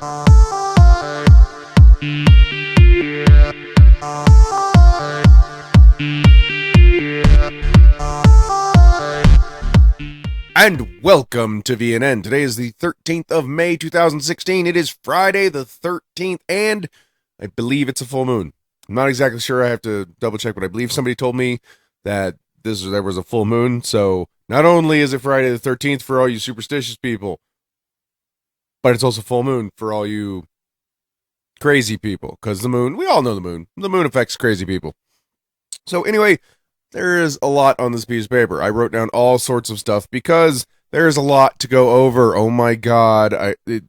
And welcome to VNN. Today is the 13th of May, 2016. It is Friday the 13th, and I believe it's a full moon. I'm not exactly sure. I have to double check, but I believe somebody told me that there was a full moon. So not only is it Friday the 13th for all you superstitious people, but it's also full moon for all you crazy people. Because the moon, we all know the moon. The moon affects crazy people. So anyway, there is a lot on this piece of paper. I wrote down all sorts of stuff because there is a lot to go over. Oh my god.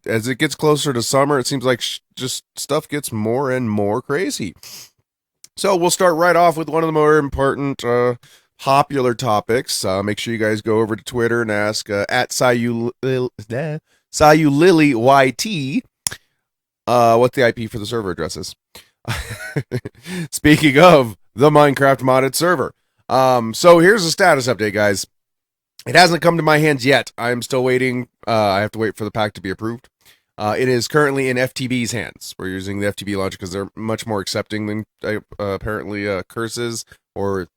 As it gets closer to summer, it seems like just stuff gets more and more crazy. So we'll start right off with one of the more important popular topics. Make sure you guys go over to Twitter and ask at Sayulily YT what the IP for the server address is. Speaking of the Minecraft modded server. So here's the status update, guys. It hasn't come to my hands yet. I'm still waiting. I have to wait for the pack to be approved. It is currently in FTB's hands. We're using the FTB launcher because they're much more accepting than apparently Curses. Or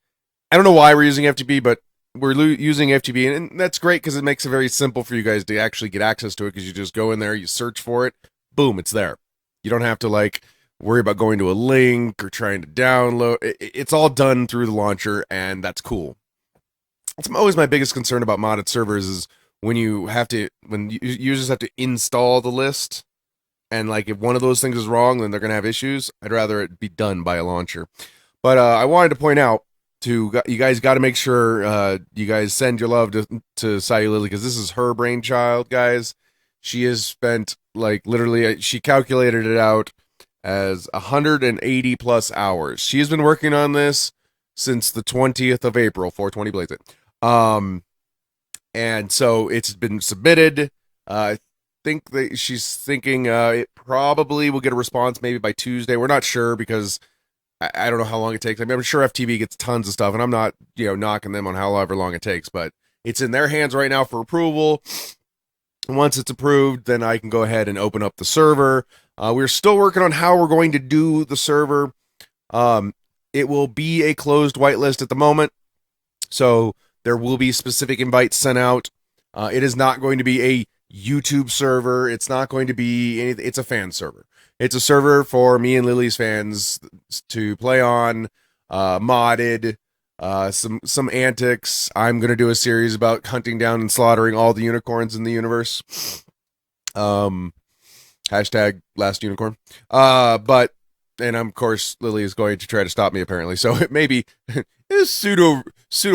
I don't know why we're using FTB, but we're using FTB, and that's great because it makes it very simple for you guys to actually get access to it. Because you just go in there, you search for it, boom, it's there. You don't have to worry about going to a link or trying to download. It's all done through the launcher, and that's cool. It's always my biggest concern about modded servers is when users have to install the list, and if one of those things is wrong, then they're gonna have issues. I'd rather it be done by a launcher. But I wanted to point out you guys got to make sure you guys send your love to Sayulily, because this is her brainchild, guys. She has spent literally, she calculated it out as 180 plus hours. She has been working on this since the 20th of April, 420 blaze it. And so it's been submitted. I think that she's thinking it probably will get a response maybe by Tuesday. We're not sure because I don't know how long it takes. I'm sure FTB gets tons of stuff, and I'm not, knocking them on however long it takes, but it's in their hands right now for approval. And once it's approved, then I can go ahead and open up the server. We're still working on how we're going to do the server. It will be a closed whitelist at the moment, so there will be specific invites sent out. It is not going to be a YouTube server. It's not going to be anything. It's a fan server. It's a server for me and Lily's fans to play on, modded, some antics. I'm going to do a series about hunting down and slaughtering all the unicorns in the universe. Hashtag last unicorn. And of course, Lily is going to try to stop me apparently. So it may be a pseudo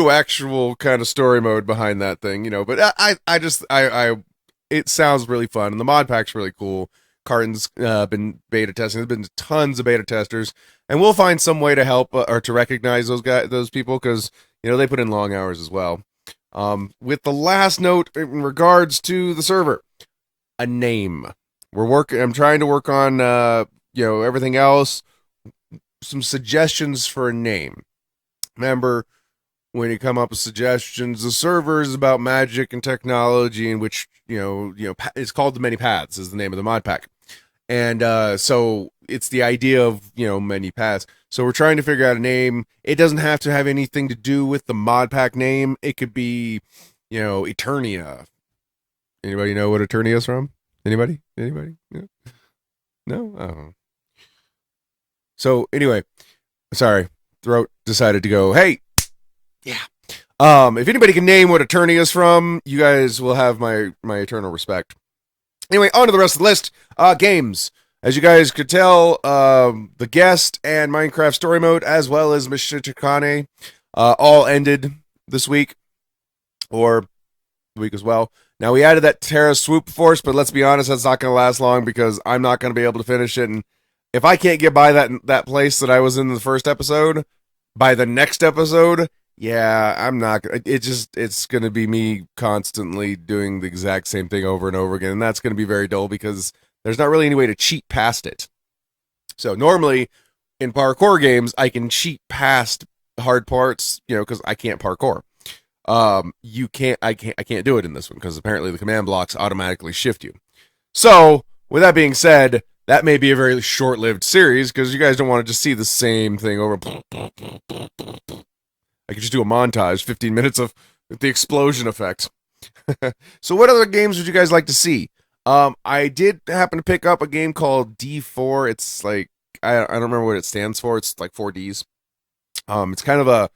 actual kind of story mode behind that thing, but it sounds really fun. And the mod pack's really cool. Carton's been beta testing. There's been tons of beta testers, and we'll find some way to help or to recognize those people, because they put in long hours as well. With the last note in regards to the server, a name. I'm trying to work on everything else. Some suggestions for a name. Remember, when you come up with suggestions, the server is about magic and technology, in which it's called The Many Paths is the name of the mod pack, and so it's the idea of many paths. So we're trying to figure out a name. It doesn't have to have anything to do with the mod pack name. It could be Eternia. Anybody know what Eternia is from? Anybody? No? Oh. So anyway, sorry, throat decided to go, hey, yeah. If anybody can name what Eternia is from, you guys will have my eternal respect. Anyway, on to the rest of the list. Games. As you guys could tell, the guest and Minecraft story mode, as well as Michichikane, all ended this week, or the week as well. Now, we added that Terra Swoop Force, but let's be honest, that's not going to last long, because I'm not going to be able to finish it, and if I can't get by that place that I was in the first episode, by the next episode, yeah, I'm not. It's going to be me constantly doing the exact same thing over and over again, and that's going to be very dull because there's not really any way to cheat past it. So normally in parkour games, I can cheat past hard parts, because I can't parkour. I can't do it in this one because apparently the command blocks automatically shift you. So with that being said, that may be a very short-lived series because you guys don't want to just see the same thing over. I could just do a montage, 15 minutes of the explosion effects. So what other games would you guys like to see? I did happen to pick up a game called D4. It's like, I don't remember what it stands for. It's like 4Ds. It's kind of a,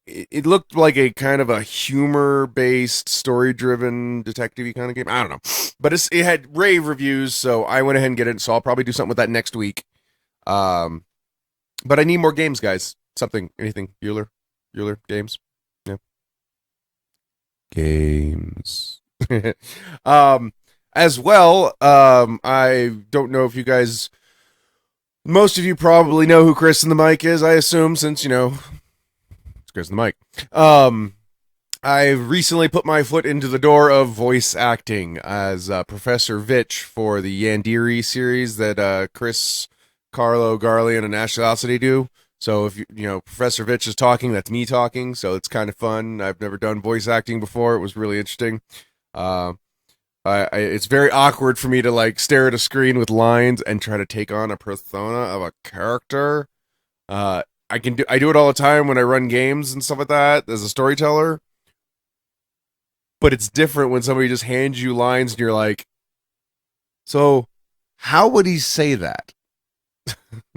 it looked like a kind of a humor-based, story-driven, detective-y kind of game. I don't know. But it had rave reviews, so I went ahead and get it, so I'll probably do something with that next week. But I need more games, guys. Anything, Bueller games? Yeah. Games. As well, I don't know if you guys, most of you probably know who Chris and the Mic is, I assume, since, it's Chris and the Mic. I recently put my foot into the door of voice acting as Professor VITCH for the Yandere series that Chris, Carlo, Garlian, and Ashley do. So if Professor VITCH is talking, that's me talking. So it's kind of fun. I've never done voice acting before. It was really interesting. It's very awkward for me to like stare at a screen with lines and try to take on a persona of a character. I do it all the time when I run games and stuff like that as a storyteller. But it's different when somebody just hands you lines and you're like, so how would he say that?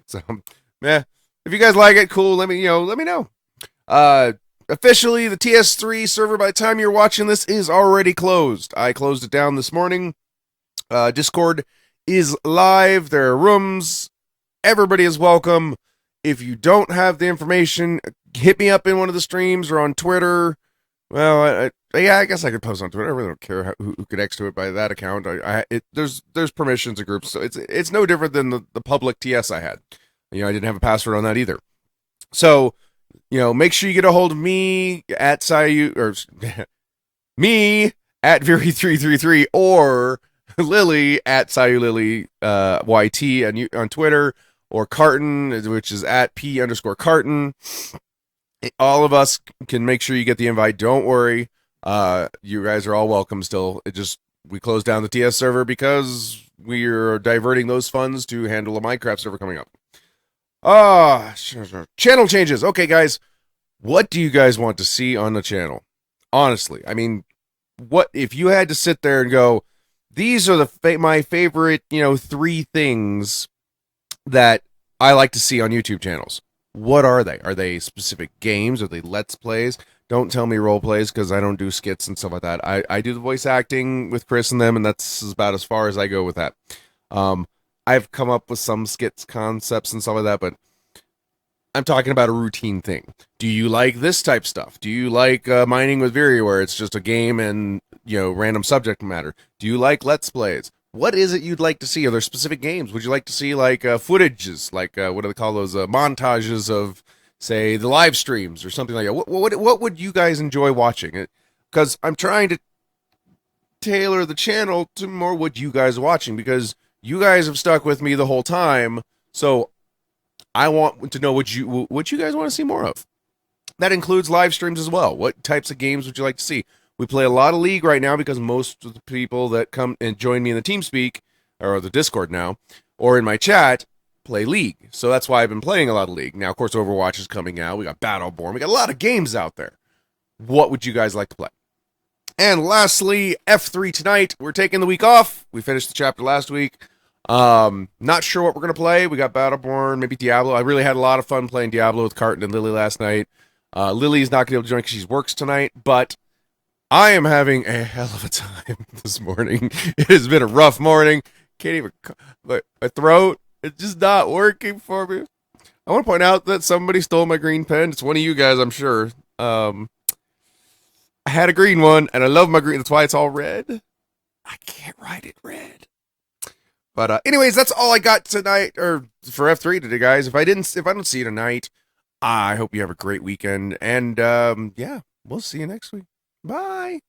So, if you guys like it, cool. Let me know. Officially, the TS3 server, by the time you're watching this, is already closed. I closed it down this morning. Discord is live. There are rooms. Everybody is welcome. If you don't have the information, hit me up in one of the streams or on Twitter. Well, I guess I could post on Twitter. I really don't care who connects to it by that account. There's permissions and groups, so it's no different than the public TS I had. I didn't have a password on that either. So, make sure you get a hold of me at me at Viri333 or Lily at Sayulily YT on Twitter, or Carton, which is at P_Carton. All of us can make sure you get the invite. Don't worry. You guys are all welcome still. We closed down the TS server because we are diverting those funds to handle a Minecraft server coming up. Channel changes. Okay, guys. What do you guys want to see on the channel? Honestly, I mean, what if you had to sit there and go, these are my favorite, 3 things that I like to see on YouTube channels. What are they? Are they specific games? Are they Let's Plays? Don't tell me role plays because I don't do skits and stuff like that. I do the voice acting with Chris and them, and that's about as far as I go with that. I've come up with some skits, concepts, and stuff like that, but I'm talking about a routine thing. Do you like this type stuff? Do you like Mining with Viri, where it's just a game and, random subject matter? Do you like Let's Plays? What is it you'd like to see? Are there specific games? Would you like to see, like, footages? Like, what do they call those? Montages of, say, the live streams or something like that. What would you guys enjoy watching? Because I'm trying to tailor the channel to more what you guys are watching, because you guys have stuck with me the whole time, so I want to know what you guys want to see more of. That includes live streams as well. What types of games would you like to see? We play a lot of League right now because most of the people that come and join me in the TeamSpeak, or the Discord now, or in my chat, play League. So that's why I've been playing a lot of League. Now, of course, Overwatch is coming out. We got Battleborn. We got a lot of games out there. What would you guys like to play? And lastly, F3 tonight. We're taking the week off. We finished the chapter last week. Not sure what we're going to play. We got Battleborn, maybe Diablo. I really had a lot of fun playing Diablo with Carton and Lily last night. Lily's not going to be able to join because she works tonight, but I am having a hell of a time this morning. It has been a rough morning. Can't even, my throat, it's just not working for me. I want to point out that somebody stole my green pen. It's one of you guys, I'm sure. I had a green one, and I love my green. That's why it's all red. I can't write it red. But anyways, that's all I got tonight, or for F3 today, guys. If I don't see you tonight, I hope you have a great weekend. And yeah, we'll see you next week. Bye.